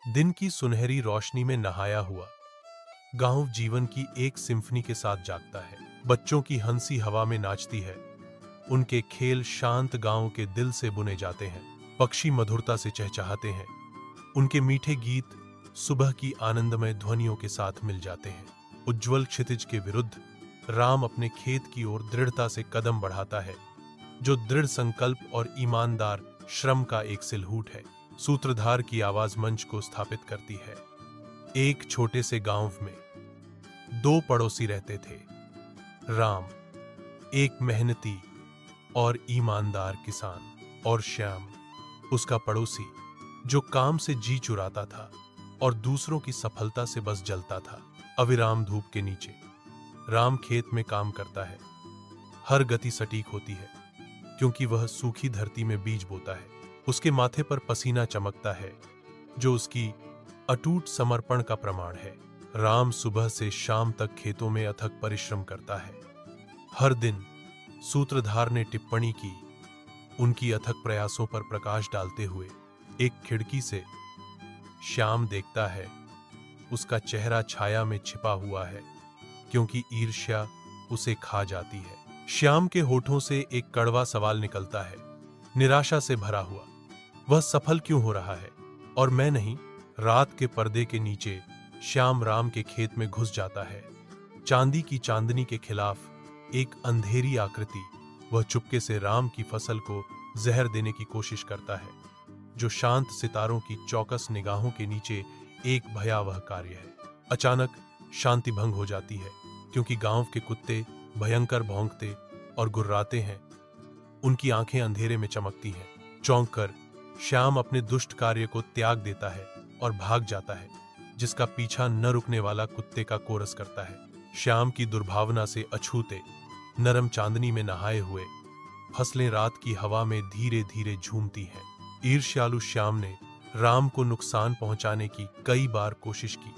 दिन की सुनहरी रोशनी में नहाया हुआ गांव जीवन की एक सिम्फनी के साथ जागता है। बच्चों की हंसी हवा में नाचती है, उनके खेल शांत गांव के दिल से बुने जाते हैं। पक्षी मधुरता से चहचहाते हैं, उनके मीठे गीत सुबह की आनंदमय ध्वनियों के साथ मिल जाते हैं। उज्जवल क्षितिज के विरुद्ध राम अपने खेत की ओर दृढ़ता से कदम बढ़ाता है, जो दृढ़ संकल्प और ईमानदार श्रम का एक सिलहूट है। सूत्रधार की आवाज मंच को स्थापित करती है। एक छोटे से गांव में दो पड़ोसी रहते थे। राम, एक मेहनती और ईमानदार किसान, और श्याम, उसका पड़ोसी, जो काम से जी चुराता था और दूसरों की सफलता से बस जलता था। अविराम धूप के नीचे राम खेत में काम करता है। हर गति सटीक होती है, क्योंकि वह सूखी धरती में बीज बोता है। उसके माथे पर पसीना चमकता है, जो उसकी अटूट समर्पण का प्रमाण है। राम सुबह से शाम तक खेतों में अथक परिश्रम करता है। हर दिन सूत्रधार ने टिप्पणी की, उनकी अथक प्रयासों पर प्रकाश डालते हुए। एक खिड़की से श्याम देखता है, उसका चेहरा छाया में छिपा हुआ है, क्योंकि ईर्ष्या उसे खा जाती है। श्याम के होठों से एक कड़वा सवाल निकलता है, निराशा से भरा हुआ। वह सफल क्यों हो रहा है और मैं नहीं? रात के पर्दे के नीचे श्याम राम के खेत में घुस जाता है। चांदी की चांदनी के खिलाफ एक अंधेरी आकृति, वह चुपके से राम की फसल को जहर देने की कोशिश करता है, जो शांत सितारों की चौकस निगाहों के नीचे एक भयावह कार्य है। अचानक शांति भंग हो जाती है, क्योंकि गांव के कुत्ते भयंकर भौंकते और गुर्राते हैं। उनकी आंखें अंधेरे में चमकती हैं। चौंक कर श्याम अपने दुष्ट कार्य को त्याग देता है और भाग जाता है, जिसका पीछा न रुकने वाला कुत्ते का कोरस करता है। श्याम की दुर्भावना से अछूते नरम चांदनी में नहाए हुए फसलें रात की हवा में धीरे धीरे झूमती हैं। ईर्ष्यालु श्याम ने राम को नुकसान पहुंचाने की कई बार कोशिश की,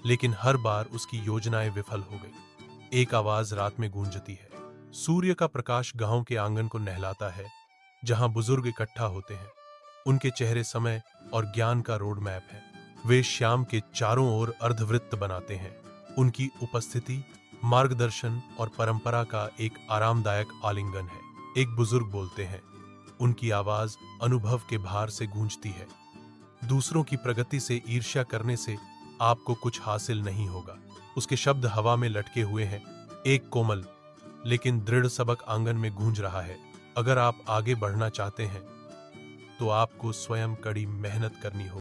लेकिन हर बार उसकी योजनाएं विफल हो गई। एक आवाज रात में गूंजती है। सूर्य का प्रकाश गांव के आंगन को नहलाता है, जहां बुजुर्ग इकट्ठा होते हैं। उनके चेहरे समय और ज्ञान का रोड मैप है। वे श्याम के चारों ओर अर्धवृत्त बनाते हैं। उनकी उपस्थिति मार्गदर्शन और परंपरा का एक आरामदायक आलिंगन है। एक बुजुर्ग बोलते हैं, उनकी आवाज अनुभव के भार से गूंजती है। दूसरों की प्रगति से ईर्ष्या करने से आपको कुछ हासिल नहीं होगा। उसके शब्द हवा में लटके हुए हैं। एक कोमल लेकिन दृढ़ सबक आंगन में गूंज रहा है। अगर आप आगे बढ़ना चाहते हैं, तो आपको स्वयं कड़ी मेहनत करनी होगी।